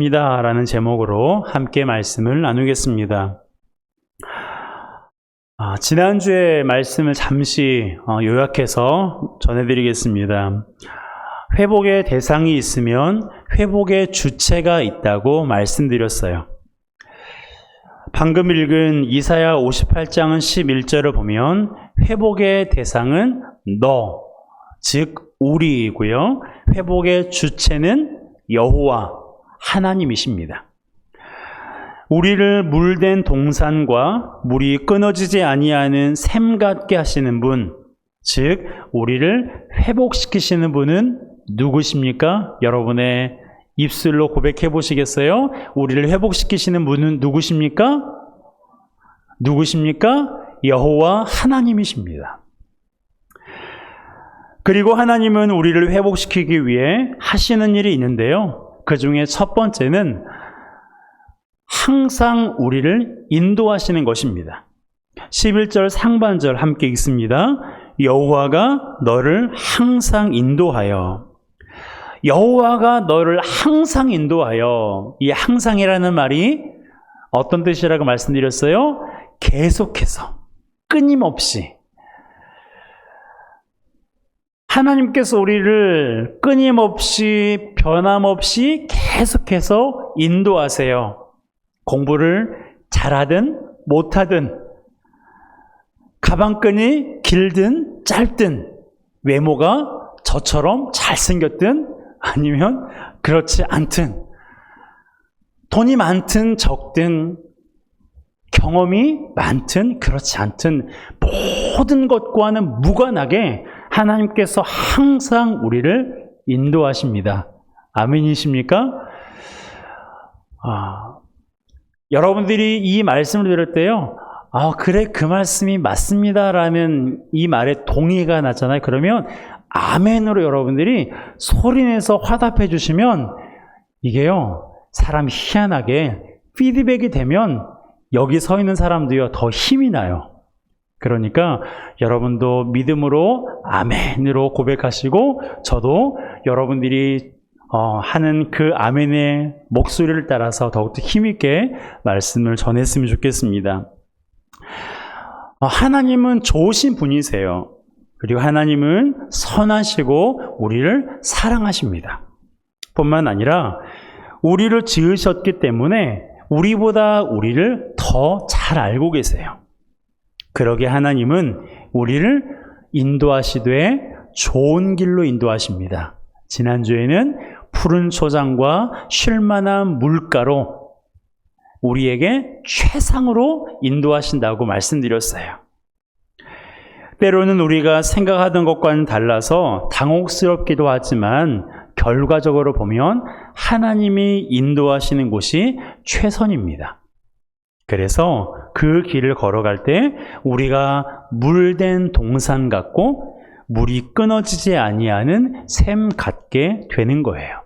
라는 제목으로 함께 말씀을 나누겠습니다. 지난주에 말씀을 잠시 요약해서 전해드리겠습니다. 회복의 대상이 있으면 회복의 주체가 있다고 말씀드렸어요. 방금 읽은 이사야 58장은 11절을 보면 회복의 대상은 너, 즉 우리이고요. 회복의 주체는 여호와, 하나님이십니다. 우리를 물된 동산과 물이 끊어지지 아니하는 샘 같게 하시는 분, 즉 우리를 회복시키시는 분은 누구십니까? 여러분의 입술로 고백해 보시겠어요? 우리를 회복시키시는 분은 누구십니까? 누구십니까? 여호와 하나님이십니다. 그리고 하나님은 우리를 회복시키기 위해 하시는 일이 있는데요. 그 중에 첫 번째는 항상 우리를 인도하시는 것입니다. 11절 상반절 함께 읽습니다. 여호와가 너를 항상 인도하여. 여호와가 너를 항상 인도하여. 이 항상이라는 말이 어떤 뜻이라고 말씀드렸어요? 계속해서, 끊임없이. 하나님께서 우리를 끊임없이, 변함없이 계속해서 인도하세요. 공부를 잘하든 못하든, 가방끈이 길든 짧든, 외모가 저처럼 잘생겼든 아니면 그렇지 않든, 돈이 많든 적든, 경험이 많든 그렇지 않든, 모든 것과는 무관하게 하나님께서 항상 우리를 인도하십니다. 아멘이십니까? 여러분들이 이 말씀을 들을 때요, 그래, 그 말씀이 맞습니다 라는 이 말에 동의가 나잖아요. 그러면 아멘으로 여러분들이 소리내서 화답해 주시면 이게요, 사람이 희한하게 피드백이 되면 여기 서 있는 사람도요, 더 힘이 나요. 그러니까 여러분도 믿음으로 아멘으로 고백하시고, 저도 여러분들이 하는 그 아멘의 목소리를 따라서 더욱더 힘있게 말씀을 전했으면 좋겠습니다. 하나님은 좋으신 분이세요. 그리고 하나님은 선하시고 우리를 사랑하십니다. 뿐만 아니라 우리를 지으셨기 때문에 우리보다 우리를 더 잘 알고 계세요. 그러게 하나님은 우리를 인도하시되 좋은 길로 인도하십니다. 지난주에는 푸른 초장과 쉴만한 물가로 우리에게 최상으로 인도하신다고 말씀드렸어요. 때로는 우리가 생각하던 것과는 달라서 당혹스럽기도 하지만 결과적으로 보면 하나님이 인도하시는 곳이 최선입니다. 그래서 그 길을 걸어갈 때 우리가 물된 동산 같고 물이 끊어지지 아니하는 샘 같게 되는 거예요.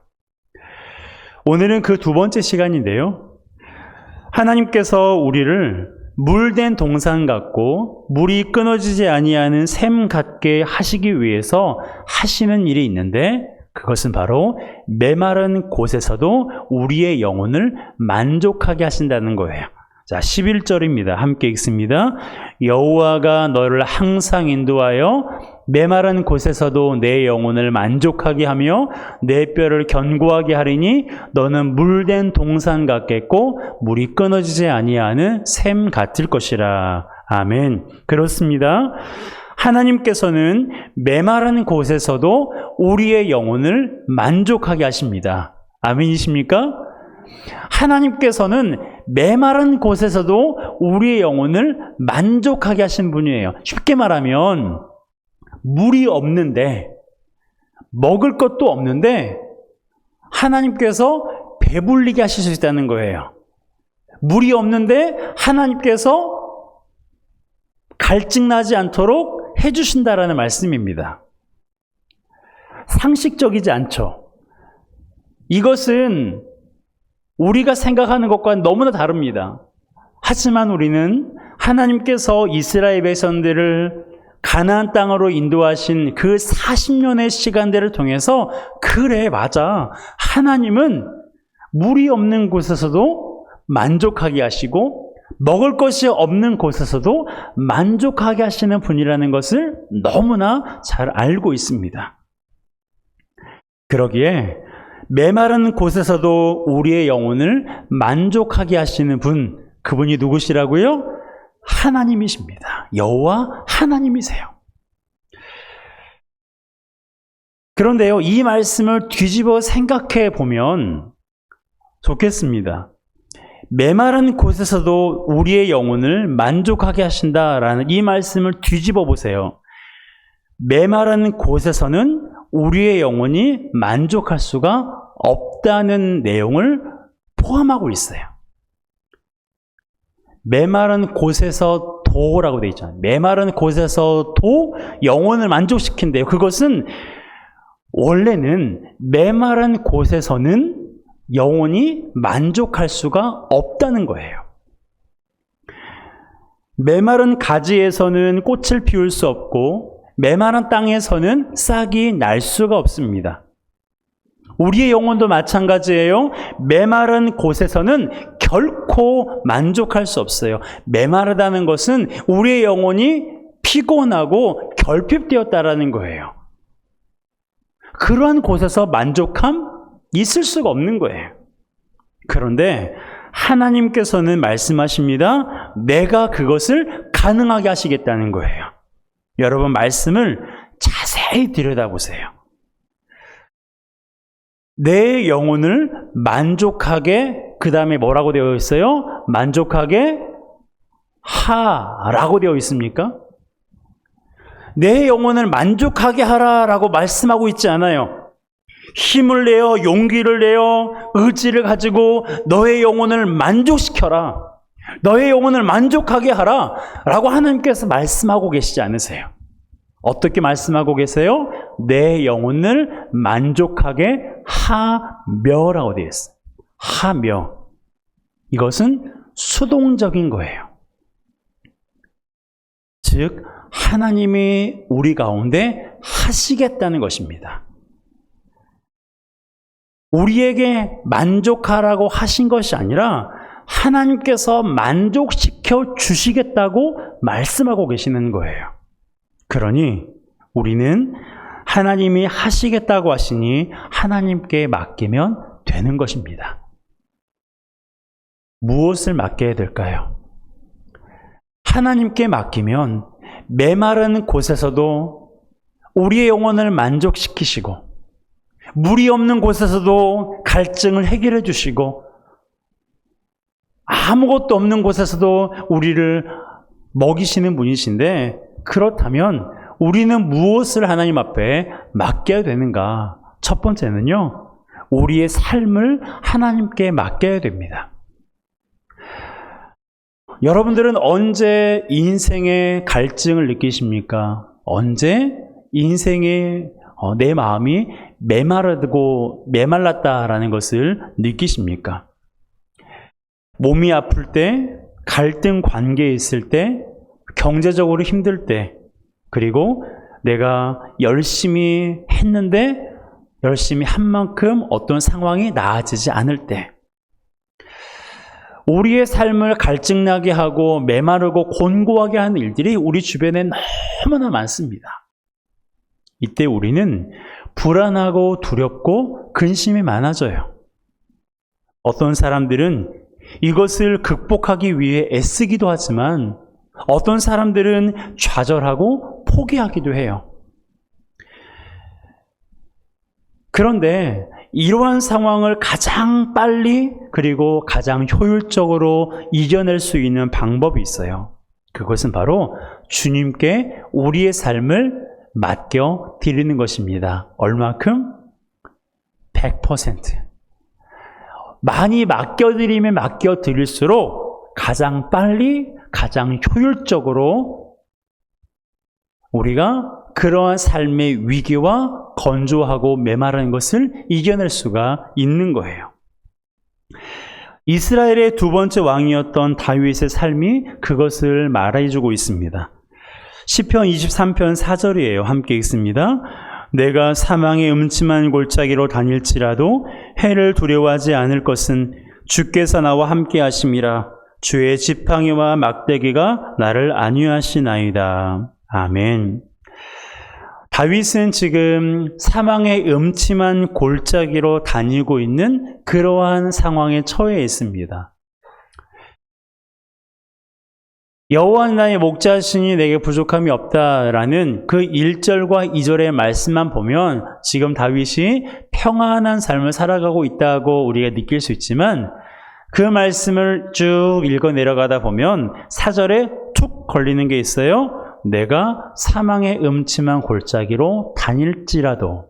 오늘은 그 두 번째 시간인데요. 하나님께서 우리를 물된 동산 같고 물이 끊어지지 아니하는 샘 같게 하시기 위해서 하시는 일이 있는데, 그것은 바로 메마른 곳에서도 우리의 영혼을 만족하게 하신다는 거예요. 자, 11절입니다. 함께 읽습니다. 여호와가 너를 항상 인도하여 메마른 곳에서도 내 영혼을 만족하게 하며 내 뼈를 견고하게 하리니 너는 물된 동산 같겠고 물이 끊어지지 아니하는 샘 같을 것이라. 아멘. 그렇습니다. 하나님께서는 메마른 곳에서도 우리의 영혼을 만족하게 하십니다. 아멘이십니까? 하나님께서는 메마른 곳에서도 우리의 영혼을 만족하게 하신 분이에요. 쉽게 말하면 물이 없는데, 먹을 것도 없는데 하나님께서 배불리게 하실 수 있다는 거예요. 물이 없는데 하나님께서 갈증나지 않도록 해주신다라는 말씀입니다. 상식적이지 않죠. 이것은 우리가 생각하는 것과는 너무나 다릅니다. 하지만 우리는 하나님께서 이스라엘 백성들을 가나안 땅으로 인도하신 그 40년의 시간들을 통해서, 그래, 맞아, 하나님은 물이 없는 곳에서도 만족하게 하시고 먹을 것이 없는 곳에서도 만족하게 하시는 분이라는 것을 너무나 잘 알고 있습니다. 그러기에 메마른 곳에서도 우리의 영혼을 만족하게 하시는 분, 그분이 누구시라고요? 하나님이십니다. 여호와 하나님이세요. 그런데요, 이 말씀을 뒤집어 생각해 보면 좋겠습니다. 메마른 곳에서도 우리의 영혼을 만족하게 하신다라는 이 말씀을 뒤집어 보세요. 메마른 곳에서는 우리의 영혼이 만족할 수가 없다는 내용을 포함하고 있어요. 메마른 곳에서 도라고 되어 있잖아요. 메마른 곳에서 도 영혼을 만족시킨대요. 그것은 원래는 메마른 곳에서는 영혼이 만족할 수가 없다는 거예요. 메마른 가지에서는 꽃을 피울 수 없고 메마른 땅에서는 싹이 날 수가 없습니다. 우리의 영혼도 마찬가지예요. 메마른 곳에서는 결코 만족할 수 없어요. 메마르다는 것은 우리의 영혼이 피곤하고 결핍되었다라는 거예요. 그러한 곳에서 만족함 있을 수가 없는 거예요. 그런데 하나님께서는 말씀하십니다. 내가 그것을 가능하게 하시겠다는 거예요. 여러분, 말씀을 자세히 들여다보세요. 내 영혼을 만족하게, 그 다음에 뭐라고 되어 있어요? 만족하게 하라고 되어 있습니까? 내 영혼을 만족하게 하라라고 말씀하고 있지 않아요. 힘을 내어, 용기를 내어, 의지를 가지고 너의 영혼을 만족시켜라, 너의 영혼을 만족하게 하라 라고 하나님께서 말씀하고 계시지 않으세요? 어떻게 말씀하고 계세요? 내 영혼을 만족하게 하며라고 되어 있어요. 하며. 이것은 수동적인 거예요. 즉 하나님이 우리 가운데 하시겠다는 것입니다. 우리에게 만족하라고 하신 것이 아니라 하나님께서 만족시켜 주시겠다고 말씀하고 계시는 거예요. 그러니 우리는 하나님이 하시겠다고 하시니 하나님께 맡기면 되는 것입니다. 무엇을 맡겨야 될까요? 하나님께 맡기면 메마른 곳에서도 우리의 영혼을 만족시키시고 물이 없는 곳에서도 갈증을 해결해 주시고 아무것도 없는 곳에서도 우리를 먹이시는 분이신데, 그렇다면 우리는 무엇을 하나님 앞에 맡겨야 되는가? 첫 번째는요, 우리의 삶을 하나님께 맡겨야 됩니다. 여러분들은 언제 인생의 갈증을 느끼십니까? 언제 인생의 내 마음이 메말랐다라는 것을 느끼십니까? 몸이 아플 때, 갈등 관계에 있을 때, 경제적으로 힘들 때, 그리고 내가 열심히 했는데 열심히 한 만큼 어떤 상황이 나아지지 않을 때, 우리의 삶을 갈증나게 하고 메마르고 곤고하게 하는 일들이 우리 주변에 너무나 많습니다. 이때 우리는 불안하고 두렵고 근심이 많아져요. 어떤 사람들은 이것을 극복하기 위해 애쓰기도 하지만 어떤 사람들은 좌절하고 포기하기도 해요. 그런데 이러한 상황을 가장 빨리 그리고 가장 효율적으로 이겨낼 수 있는 방법이 있어요. 그것은 바로 주님께 우리의 삶을 맡겨 드리는 것입니다. 얼마큼? 100%. 많이 맡겨드리면 맡겨드릴수록 가장 빨리, 가장 효율적으로 우리가 그러한 삶의 위기와 건조하고 메마른 것을 이겨낼 수가 있는 거예요. 이스라엘의 두 번째 왕이었던 다윗의 삶이 그것을 말해주고 있습니다. 시편 23편 4절이에요. 함께 읽습니다. 내가 사망의 음침한 골짜기로 다닐지라도 해를 두려워하지 않을 것은 주께서 나와 함께 하심이라. 주의 지팡이와 막대기가 나를 안위하시나이다. 아멘. 다윗은 지금 사망의 음침한 골짜기로 다니고 있는 그러한 상황에 처해 있습니다. 여호와는 나의 목자시니 내게 부족함이 없다라는 그 1절과 2절의 말씀만 보면 지금 다윗이 평안한 삶을 살아가고 있다고 우리가 느낄 수 있지만 그 말씀을 쭉 읽어 내려가다 보면 4절에 툭 걸리는 게 있어요. 내가 사망의 음침한 골짜기로 다닐지라도.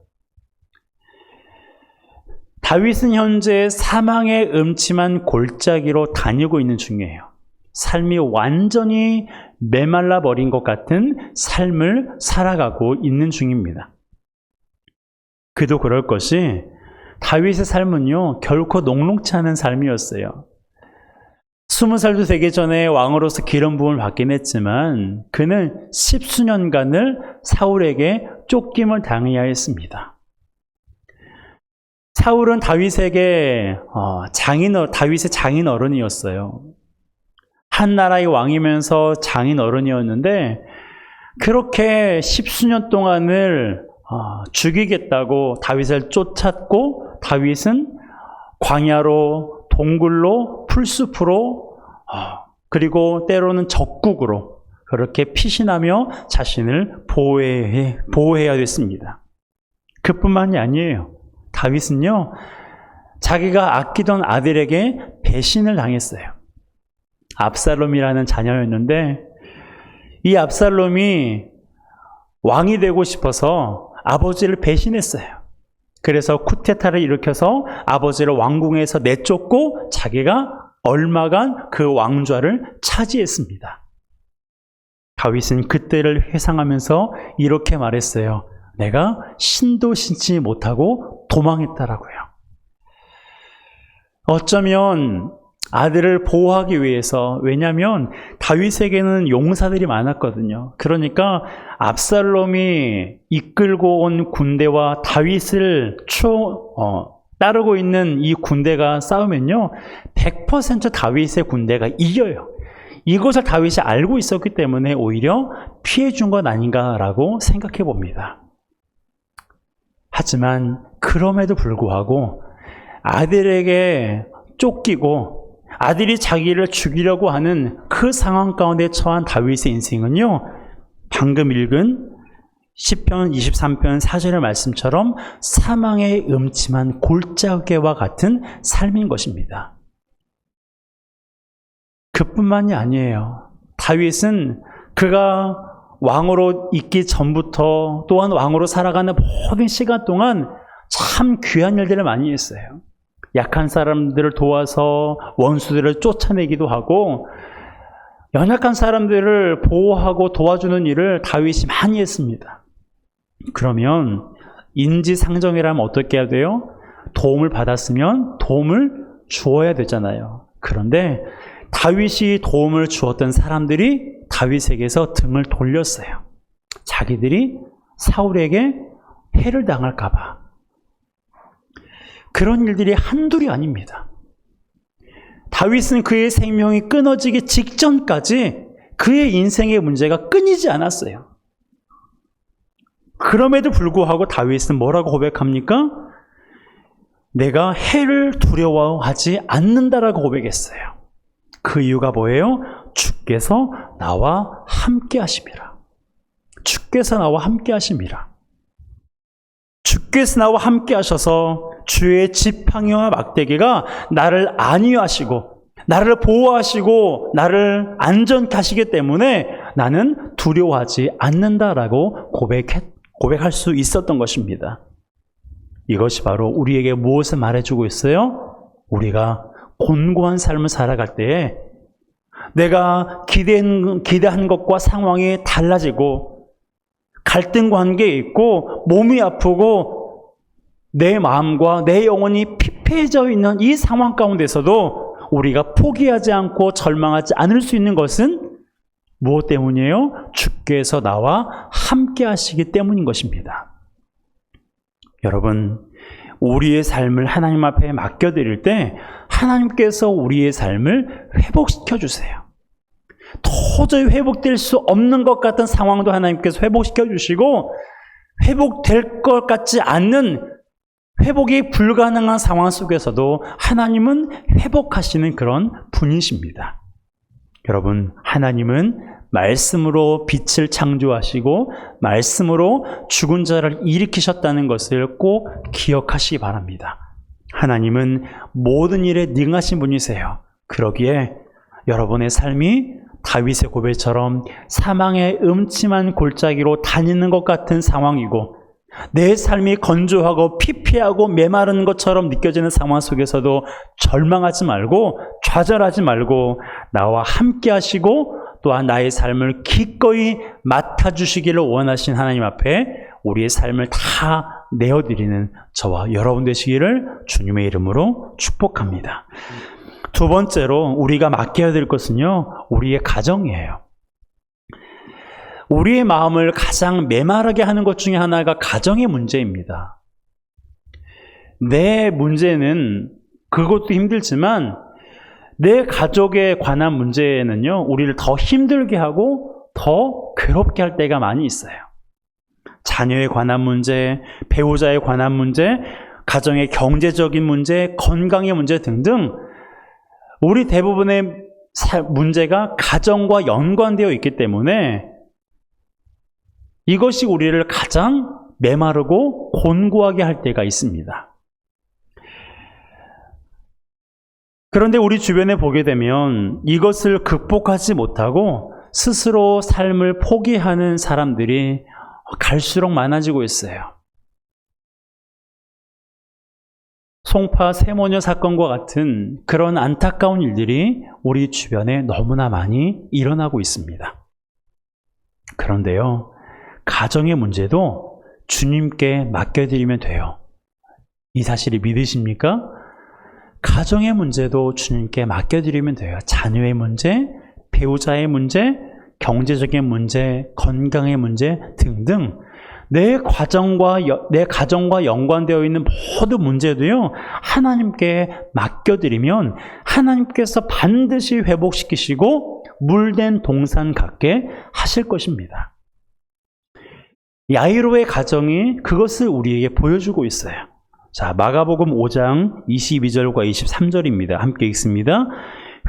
다윗은 현재 사망의 음침한 골짜기로 다니고 있는 중이에요. 삶이 완전히 메말라 버린 것 같은 삶을 살아가고 있는 중입니다. 그도 그럴 것이 다윗의 삶은요, 결코 녹록치 않은 삶이었어요. 20살도 되기 전에 왕으로서 기름 부음을 받긴 했지만 그는 10수년간을 사울에게 쫓김을 당해야 했습니다. 사울은 다윗의 장인 어른이었어요. 한 나라의 왕이면서 장인 어른이었는데 그렇게 10수년 동안을 죽이겠다고 다윗을 쫓았고 다윗은 광야로, 동굴로, 풀숲으로 그리고 때로는 적국으로 그렇게 피신하며 자신을 보호해야 됐습니다. 그뿐만이 아니에요. 다윗은요, 자기가 아끼던 아들에게 배신을 당했어요. 압살롬이라는 자녀였는데 이 압살롬이 왕이 되고 싶어서 아버지를 배신했어요. 그래서 쿠데타를 일으켜서 아버지를 왕궁에서 내쫓고 자기가 얼마간 그 왕좌를 차지했습니다. 다윗은 그때를 회상하면서 이렇게 말했어요. 내가 신도 신지 못하고 도망했다라고요. 어쩌면 아들을 보호하기 위해서, 왜냐하면 다윗에게는 용사들이 많았거든요. 그러니까 압살롬이 이끌고 온 군대와 다윗을 따르고 있는 이 군대가 싸우면요, 100% 다윗의 군대가 이겨요. 이것을 다윗이 알고 있었기 때문에 오히려 피해준 건 아닌가라고 생각해 봅니다. 하지만 그럼에도 불구하고 아들에게 쫓기고 아들이 자기를 죽이려고 하는 그 상황 가운데 처한 다윗의 인생은요, 방금 읽은 시편 23편 4절의 말씀처럼 사망의 음침한 골짜기와 같은 삶인 것입니다. 그뿐만이 아니에요. 다윗은 그가 왕으로 있기 전부터 또한 왕으로 살아가는 모든 시간 동안 참 귀한 일들을 많이 했어요. 약한 사람들을 도와서 원수들을 쫓아내기도 하고 연약한 사람들을 보호하고 도와주는 일을 다윗이 많이 했습니다. 그러면 인지상정이라면 어떻게 해야 돼요? 도움을 받았으면 도움을 주어야 되잖아요. 그런데 다윗이 도움을 주었던 사람들이 다윗에게서 등을 돌렸어요. 자기들이 사울에게 해를 당할까 봐. 그런 일들이 한둘이 아닙니다. 다윗은 그의 생명이 끊어지기 직전까지 그의 인생의 문제가 끊이지 않았어요. 그럼에도 불구하고 다윗은 뭐라고 고백합니까? 내가 해를 두려워하지 않는다라고 고백했어요. 그 이유가 뭐예요? 주께서 나와 함께 하심이라. 주께서 나와 함께 하심이라. 주께서 나와 함께 하셔서 주의 지팡이와 막대기가 나를 안위하시고 나를 보호하시고 나를 안전케 하시기 때문에 나는 두려워하지 않는다라고 고백할 수 있었던 것입니다. 이것이 바로 우리에게 무엇을 말해주고 있어요? 우리가 곤고한 삶을 살아갈 때에 내가 기대한 것과 상황이 달라지고 갈등 관계에 있고 몸이 아프고 내 마음과 내 영혼이 피폐해져 있는 이 상황 가운데서도 우리가 포기하지 않고 절망하지 않을 수 있는 것은 무엇 때문이에요? 주께서 나와 함께 하시기 때문인 것입니다. 여러분, 우리의 삶을 하나님 앞에 맡겨드릴 때 하나님께서 우리의 삶을 회복시켜 주세요. 도저히 회복될 수 없는 것 같은 상황도 하나님께서 회복시켜 주시고, 회복될 것 같지 않는, 회복이 불가능한 상황 속에서도 하나님은 회복하시는 그런 분이십니다. 여러분, 하나님은 말씀으로 빛을 창조하시고 말씀으로 죽은 자를 일으키셨다는 것을 꼭 기억하시기 바랍니다. 하나님은 모든 일에 능하신 분이세요. 그러기에 여러분의 삶이 다윗의 고백처럼 사망의 음침한 골짜기로 다니는 것 같은 상황이고, 내 삶이 건조하고 피폐하고 메마른 것처럼 느껴지는 상황 속에서도 절망하지 말고 좌절하지 말고 나와 함께 하시고 또한 나의 삶을 기꺼이 맡아주시기를 원하신 하나님 앞에 우리의 삶을 다 내어드리는 저와 여러분 되시기를 주님의 이름으로 축복합니다. 두 번째로 우리가 맡겨야 될 것은요, 우리의 가정이에요. 우리의 마음을 가장 메마르게 하는 것 중에 하나가 가정의 문제입니다. 내 문제는 그것도 힘들지만 내 가족에 관한 문제는요, 우리를 더 힘들게 하고 더 괴롭게 할 때가 많이 있어요. 자녀에 관한 문제, 배우자에 관한 문제, 가정의 경제적인 문제, 건강의 문제 등등 우리 대부분의 문제가 가정과 연관되어 있기 때문에 이것이 우리를 가장 메마르고 곤고하게 할 때가 있습니다. 그런데 우리 주변에 보게 되면 이것을 극복하지 못하고 스스로 삶을 포기하는 사람들이 갈수록 많아지고 있어요. 송파 세모녀 사건과 같은 그런 안타까운 일들이 우리 주변에 너무나 많이 일어나고 있습니다. 그런데요, 가정의 문제도 주님께 맡겨드리면 돼요. 이 사실이 믿으십니까? 가정의 문제도 주님께 맡겨드리면 돼요. 자녀의 문제, 배우자의 문제, 경제적인 문제, 건강의 문제 등등 내 가정과 연관되어 있는 모든 문제도요, 하나님께 맡겨드리면 하나님께서 반드시 회복시키시고 물된 동산 같게 하실 것입니다. 야이로의 가정이 그것을 우리에게 보여주고 있어요. 자, 마가복음 5장 22절과 23절입니다. 함께 읽습니다.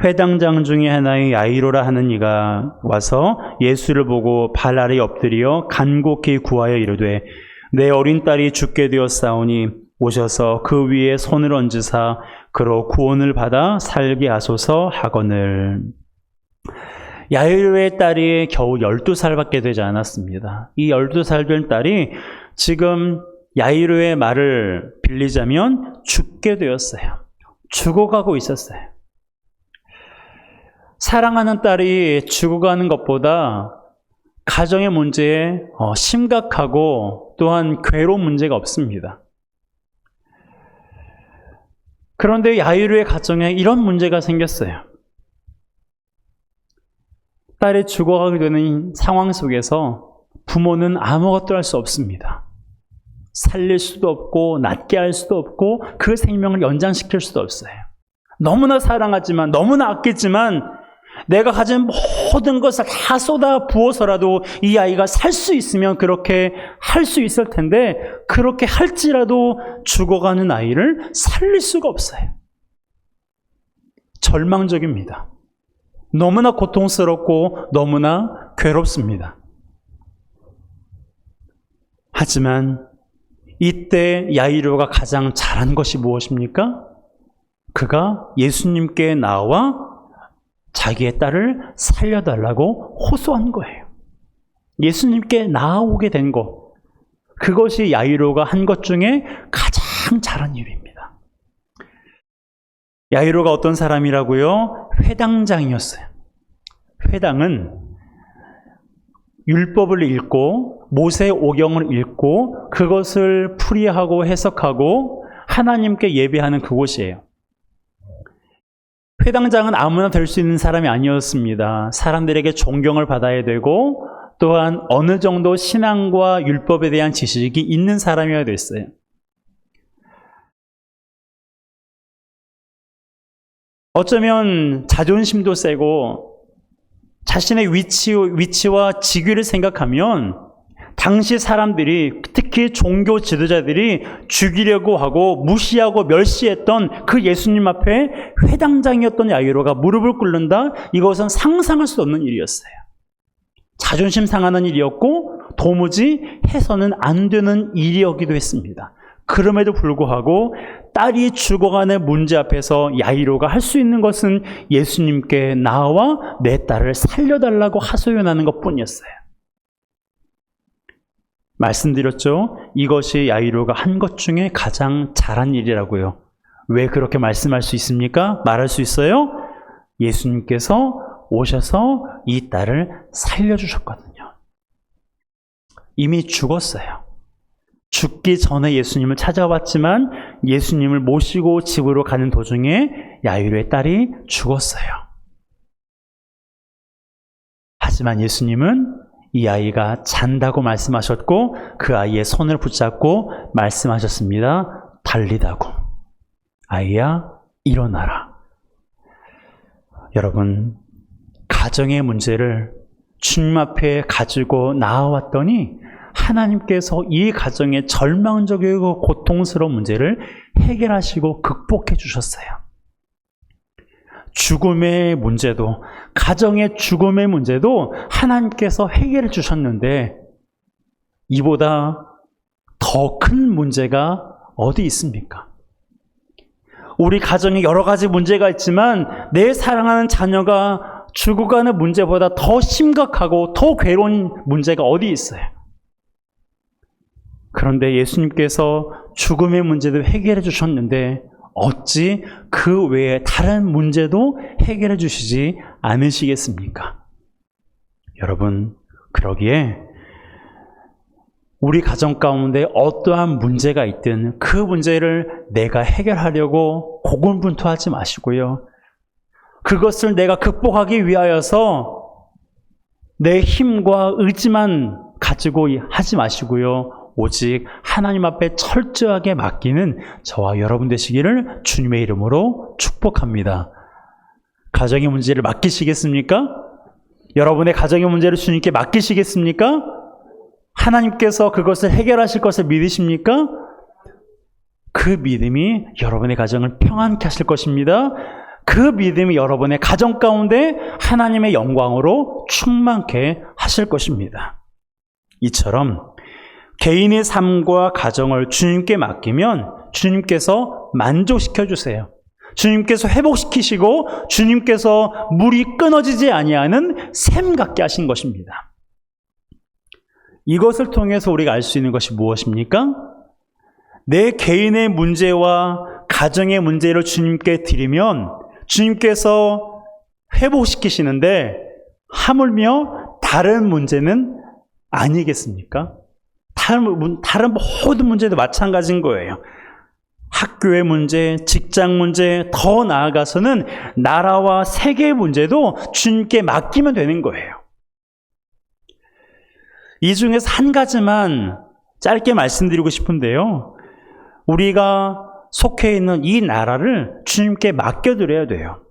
회당장 중에 하나의 야이로라 하는 이가 와서 예수를 보고 발 아래 엎드려 간곡히 구하여 이르되 내 어린 딸이 죽게 되었사오니 오셔서 그 위에 손을 얹으사 그로 구원을 받아 살게 하소서 하거늘. 야이로의 딸이 겨우 12살밖에 되지 않았습니다. 이 12살 된 딸이 지금 야이로의 말을 빌리자면 죽게 되었어요. 죽어가고 있었어요. 사랑하는 딸이 죽어가는 것보다 가정의 문제에 심각하고 또한 괴로운 문제가 없습니다. 그런데 야이로의 가정에 이런 문제가 생겼어요. 딸이 죽어가게 되는 상황 속에서 부모는 아무것도 할 수 없습니다. 살릴 수도 없고 낫게 할 수도 없고 그 생명을 연장시킬 수도 없어요. 너무나 사랑하지만 너무나 아끼지만 내가 가진 모든 것을 다 쏟아 부어서라도 이 아이가 살 수 있으면 그렇게 할 수 있을 텐데 그렇게 할지라도 죽어가는 아이를 살릴 수가 없어요. 절망적입니다. 너무나 고통스럽고 너무나 괴롭습니다. 하지만 이때 야이로가 가장 잘한 것이 무엇입니까? 그가 예수님께 나와 자기의 딸을 살려달라고 호소한 거예요. 예수님께 나아오게 된 것, 그것이 야이로가 한 것 중에 가장 잘한 일입니다. 야이로가 어떤 사람이라고요? 회당장이었어요. 회당은 율법을 읽고 모세 오경을 읽고 그것을 풀이하고 해석하고 하나님께 예배하는 그곳이에요. 회당장은 아무나 될 수 있는 사람이 아니었습니다. 사람들에게 존경을 받아야 되고 또한 어느 정도 신앙과 율법에 대한 지식이 있는 사람이어야 됐어요. 어쩌면 자존심도 세고 자신의 위치와 직위를 생각하면 당시 사람들이, 특히 종교 지도자들이 죽이려고 하고 무시하고 멸시했던 그 예수님 앞에 회당장이었던 야이로가 무릎을 꿇는다? 이것은 상상할 수 없는 일이었어요. 자존심 상하는 일이었고 도무지 해서는 안 되는 일이었기도 했습니다. 그럼에도 불구하고 딸이 죽어가는 문제 앞에서 야이로가 할 수 있는 것은 예수님께 나와 내 딸을 살려달라고 하소연하는 것뿐이었어요. 말씀드렸죠? 이것이 야이로가 한 것 중에 가장 잘한 일이라고요. 왜 그렇게 말씀할 수 있습니까? 말할 수 있어요? 예수님께서 오셔서 이 딸을 살려주셨거든요. 이미 죽었어요. 죽기 전에 예수님을 찾아왔지만 예수님을 모시고 집으로 가는 도중에 야이로의 딸이 죽었어요. 하지만 예수님은 이 아이가 잔다고 말씀하셨고 그 아이의 손을 붙잡고 말씀하셨습니다. 달리다고. 아이야, 일어나라. 여러분, 가정의 문제를 주님 앞에 가지고 나아왔더니 하나님께서 이 가정의 절망적이고 고통스러운 문제를 해결하시고 극복해 주셨어요. 죽음의 문제도, 가정의 죽음의 문제도 하나님께서 해결해 주셨는데 이보다 더 큰 문제가 어디 있습니까? 우리 가정에 여러 가지 문제가 있지만 내 사랑하는 자녀가 죽어가는 문제보다 더 심각하고 더 괴로운 문제가 어디 있어요? 그런데 예수님께서 죽음의 문제도 해결해 주셨는데 어찌 그 외에 다른 문제도 해결해 주시지 않으시겠습니까? 여러분, 그러기에 우리 가정 가운데 어떠한 문제가 있든 그 문제를 내가 해결하려고 고군분투하지 마시고요. 그것을 내가 극복하기 위하여서 내 힘과 의지만 가지고 하지 마시고요. 오직 하나님 앞에 철저하게 맡기는 저와 여러분 되시기를 주님의 이름으로 축복합니다. 가정의 문제를 맡기시겠습니까? 여러분의 가정의 문제를 주님께 맡기시겠습니까? 하나님께서 그것을 해결하실 것을 믿으십니까? 그 믿음이 여러분의 가정을 평안케 하실 것입니다. 그 믿음이 여러분의 가정 가운데 하나님의 영광으로 충만케 하실 것입니다. 이처럼 개인의 삶과 가정을 주님께 맡기면 주님께서 만족시켜 주세요. 주님께서 회복시키시고 주님께서 물이 끊어지지 아니하는 샘 같게 하신 것입니다. 이것을 통해서 우리가 알 수 있는 것이 무엇입니까? 내 개인의 문제와 가정의 문제를 주님께 드리면 주님께서 회복시키시는데 하물며 다른 문제는 아니겠습니까? 다른 모든 문제도 마찬가지인 거예요. 학교의 문제, 직장 문제, 더 나아가서는 나라와 세계의 문제도 주님께 맡기면 되는 거예요. 이 중에서 한 가지만 짧게 말씀드리고 싶은데요. 우리가 속해 있는 이 나라를 주님께 맡겨드려야 돼요.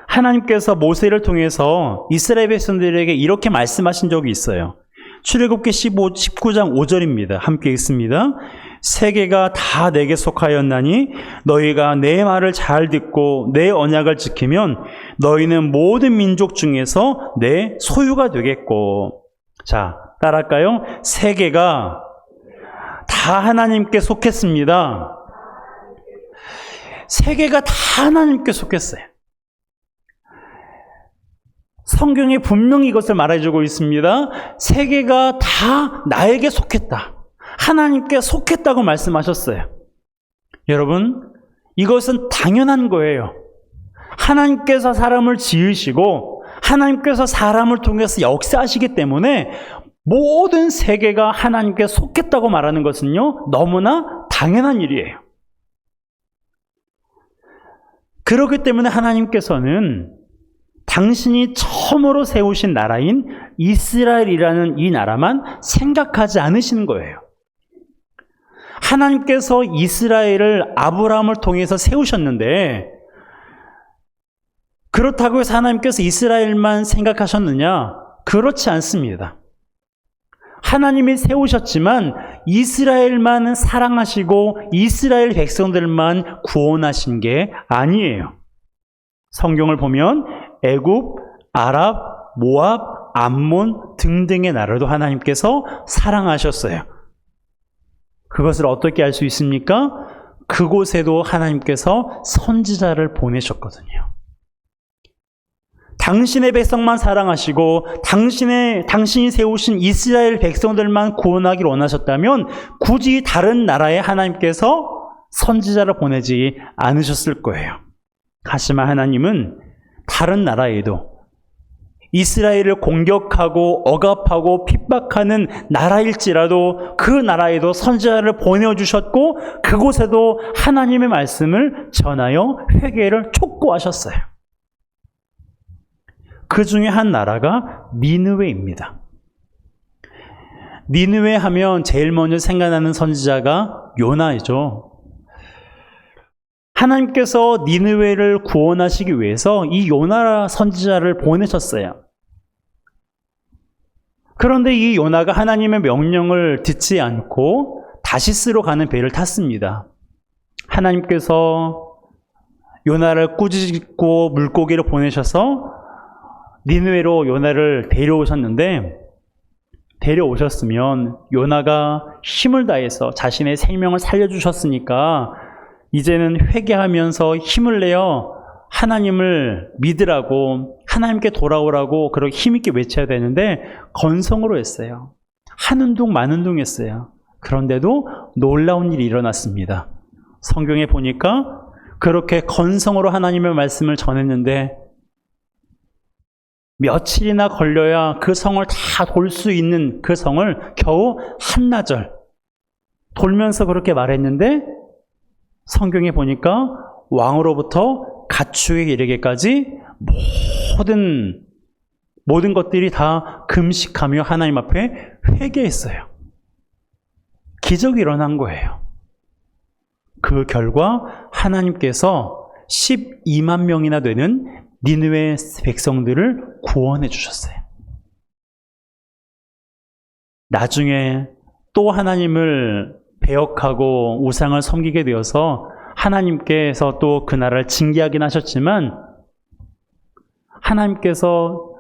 하나님께서 모세를 통해서 이스라엘 백성들에게 이렇게 말씀하신 적이 있어요. 출애굽기 19장 5절입니다. 함께 읽습니다. 세계가 다 내게 속하였나니 너희가 내 말을 잘 듣고 내 언약을 지키면 너희는 모든 민족 중에서 내 소유가 되겠고. 자, 따라할까요? 세계가 다 하나님께 속했습니다. 세계가 다 하나님께 속했어요. 성경에 분명히 이것을 말해주고 있습니다. 세계가 다 나에게 속했다. 하나님께 속했다고 말씀하셨어요. 여러분, 이것은 당연한 거예요. 하나님께서 사람을 지으시고 하나님께서 사람을 통해서 역사하시기 때문에 모든 세계가 하나님께 속했다고 말하는 것은요, 너무나 당연한 일이에요. 그렇기 때문에 하나님께서는 당신이 처음으로 세우신 나라인 이스라엘이라는 이 나라만 생각하지 않으시는 거예요. 하나님께서 이스라엘을 아브라함을 통해서 세우셨는데 그렇다고 해서 하나님께서 이스라엘만 생각하셨느냐? 그렇지 않습니다. 하나님이 세우셨지만 이스라엘만 사랑하시고 이스라엘 백성들만 구원하신 게 아니에요. 성경을 보면 애굽, 아랍, 모압, 암몬 등등의 나라도 하나님께서 사랑하셨어요. 그것을 어떻게 알 수 있습니까? 그곳에도 하나님께서 선지자를 보내셨거든요. 당신의 백성만 사랑하시고 당신이 세우신 이스라엘 백성들만 구원하기를 원하셨다면 굳이 다른 나라에 하나님께서 선지자를 보내지 않으셨을 거예요. 하지만 하나님은 다른 나라에도 이스라엘을 공격하고 억압하고 핍박하는 나라일지라도 그 나라에도 선지자를 보내주셨고 그곳에도 하나님의 말씀을 전하여 회개를 촉구하셨어요. 그 중에 한 나라가 니느웨입니다. 니느웨 하면 제일 먼저 생각나는 선지자가 요나이죠. 하나님께서 니느웨를 구원하시기 위해서 이 요나 선지자를 보내셨어요. 그런데 이 요나가 하나님의 명령을 듣지 않고 다시스로 가는 배를 탔습니다. 하나님께서 요나를 꾸짖고 물고기를 보내셔서 니느웨로 요나를 데려오셨으면 요나가 힘을 다해서 자신의 생명을 살려주셨으니까 이제는 회개하면서 힘을 내어 하나님을 믿으라고 하나님께 돌아오라고 그렇게 힘있게 외쳐야 되는데 건성으로 했어요. 하는 둥 마는 둥 했어요. 그런데도 놀라운 일이 일어났습니다. 성경에 보니까 그렇게 건성으로 하나님의 말씀을 전했는데 며칠이나 걸려야 그 성을 다 돌 수 있는 그 성을 겨우 한나절 돌면서 그렇게 말했는데 성경에 보니까 왕으로부터 가축에게 이르기까지 모든 것들이 다 금식하며 하나님 앞에 회개했어요. 기적이 일어난 거예요. 그 결과 하나님께서 12만 명이나 되는 니느웨 백성들을 구원해 주셨어요. 나중에 또 하나님을 배역하고 우상을 섬기게 되어서 하나님께서 또 그 나라를 징계하긴 하셨지만 하나님께서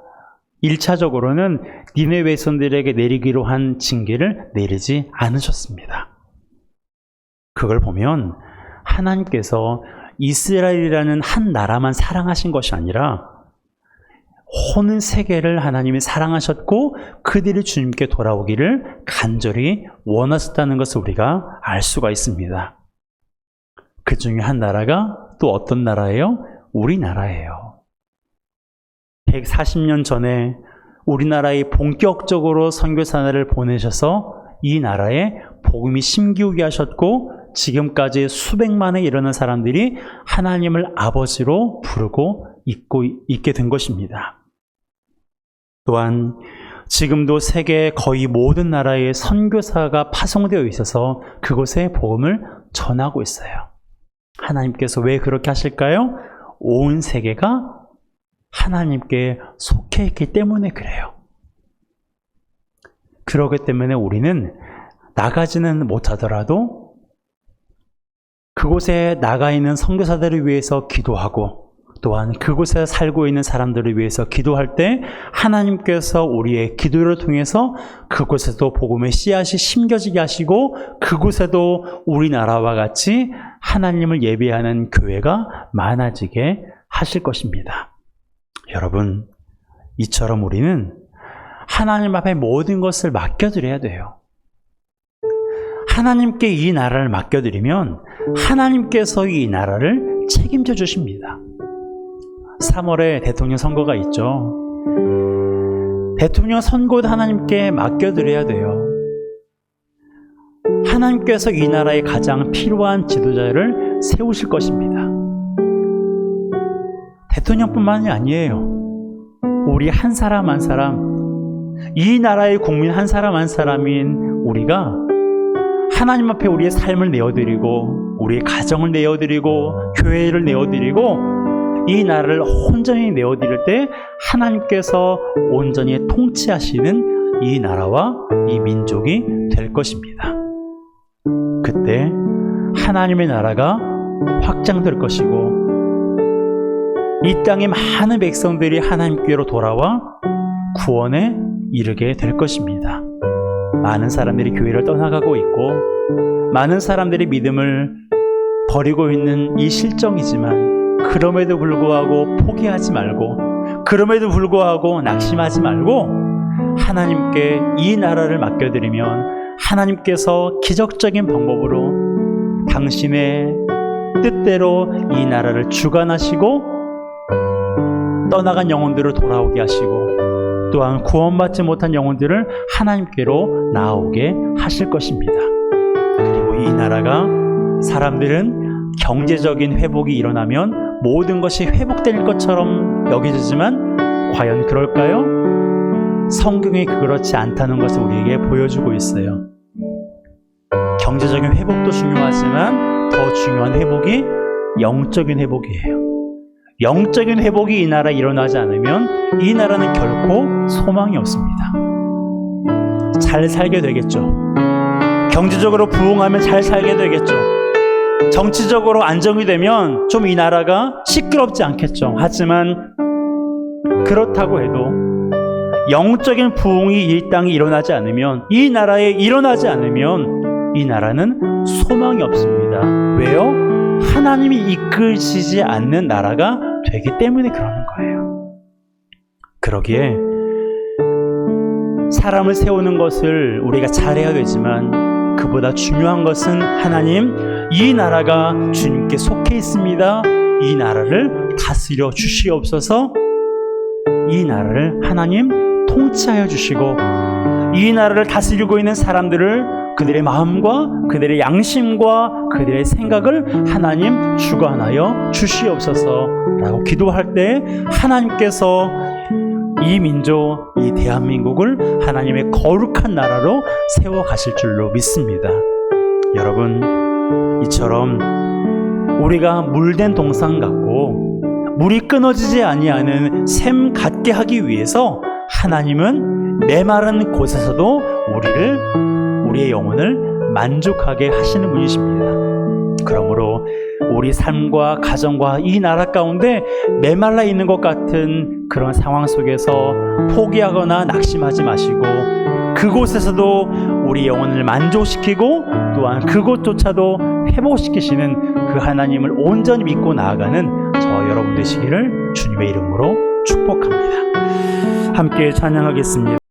1차적으로는 니느웨 백성들에게 내리기로 한 징계를 내리지 않으셨습니다. 그걸 보면 하나님께서 이스라엘이라는 한 나라만 사랑하신 것이 아니라 온 세계를 하나님이 사랑하셨고 그들이 주님께 돌아오기를 간절히 원하셨다는 것을 우리가 알 수가 있습니다. 그 중에 한 나라가 또 어떤 나라예요? 우리나라예요. 140년 전에 우리나라에 본격적으로 선교사를 보내셔서 이 나라에 복음이 심기우게 하셨고 지금까지 수백만에 이르는 사람들이 하나님을 아버지로 부르고 있게 된 것입니다. 또한 지금도 세계 거의 모든 나라에 선교사가 파송되어 있어서 그곳에 복음을 전하고 있어요. 하나님께서 왜 그렇게 하실까요? 온 세계가 하나님께 속해 있기 때문에 그래요. 그렇기 때문에 우리는 나가지는 못하더라도 그곳에 나가 있는 선교사들을 위해서 기도하고 또한 그곳에 살고 있는 사람들을 위해서 기도할 때 하나님께서 우리의 기도를 통해서 그곳에도 복음의 씨앗이 심겨지게 하시고 그곳에도 우리나라와 같이 하나님을 예배하는 교회가 많아지게 하실 것입니다. 여러분, 이처럼 우리는 하나님 앞에 모든 것을 맡겨드려야 돼요. 하나님께 이 나라를 맡겨드리면 하나님께서 이 나라를 책임져 주십니다. 3월에 대통령 선거가 있죠. 대통령 선거도 하나님께 맡겨드려야 돼요. 하나님께서 이 나라에 가장 필요한 지도자를 세우실 것입니다. 대통령뿐만이 아니에요. 우리 한 사람 한 사람, 이 나라의 국민 한 사람 한 사람인 우리가 하나님 앞에 우리의 삶을 내어드리고 우리의 가정을 내어드리고 교회를 내어드리고 이 나라를 온전히 내어드릴 때 하나님께서 온전히 통치하시는 이 나라와 이 민족이 될 것입니다. 그때 하나님의 나라가 확장될 것이고 이 땅의 많은 백성들이 하나님께로 돌아와 구원에 이르게 될 것입니다. 많은 사람들이 교회를 떠나가고 있고 많은 사람들이 믿음을 버리고 있는 이 실정이지만 그럼에도 불구하고 포기하지 말고 그럼에도 불구하고 낙심하지 말고 하나님께 이 나라를 맡겨드리면 하나님께서 기적적인 방법으로 당신의 뜻대로 이 나라를 주관하시고 떠나간 영혼들을 돌아오게 하시고 또한 구원받지 못한 영혼들을 하나님께로 나오게 하실 것입니다. 그리고 이 나라가 사람들은 경제적인 회복이 일어나면 모든 것이 회복될 것처럼 여겨지지만 과연 그럴까요? 성경이 그렇지 않다는 것을 우리에게 보여주고 있어요. 경제적인 회복도 중요하지만 더 중요한 회복이 영적인 회복이에요. 영적인 회복이 이 나라에 일어나지 않으면 이 나라는 결코 소망이 없습니다. 잘 살게 되겠죠. 경제적으로 부흥하면 잘 살게 되겠죠. 정치적으로 안정이 되면 좀 이 나라가 시끄럽지 않겠죠. 하지만 그렇다고 해도 영적인 부흥이 이 땅에 일어나지 않으면 이 나라에 일어나지 않으면 이 나라는 소망이 없습니다. 왜요? 하나님이 이끄시지 않는 나라가 되기 때문에 그러는 거예요. 그러기에 사람을 세우는 것을 우리가 잘해야 되지만 그보다 중요한 것은 하나님, 이 나라가 주님께 속해 있습니다. 이 나라를 다스려 주시옵소서. 이 나라를 하나님 통치하여 주시고 이 나라를 다스리고 있는 사람들을 그들의 마음과 그들의 양심과 그들의 생각을 하나님 주관하여 주시옵소서라고 기도할 때 하나님께서 이 민족, 이 대한민국을 하나님의 거룩한 나라로 세워가실 줄로 믿습니다. 여러분, 이처럼 우리가 물된 동상 같고 물이 끊어지지 아니하는 샘 같게 하기 위해서 하나님은 메마른 곳에서도 우리의 영혼을 만족하게 하시는 분이십니다. 그러므로 우리 삶과 가정과 이 나라 가운데 메말라 있는 것 같은 그런 상황 속에서 포기하거나 낙심하지 마시고 그곳에서도 우리 영혼을 만족시키고 또한 그곳조차도 회복시키시는 그 하나님을 온전히 믿고 나아가는 저와 여러분 되시기를 주님의 이름으로 축복합니다. 함께 찬양하겠습니다.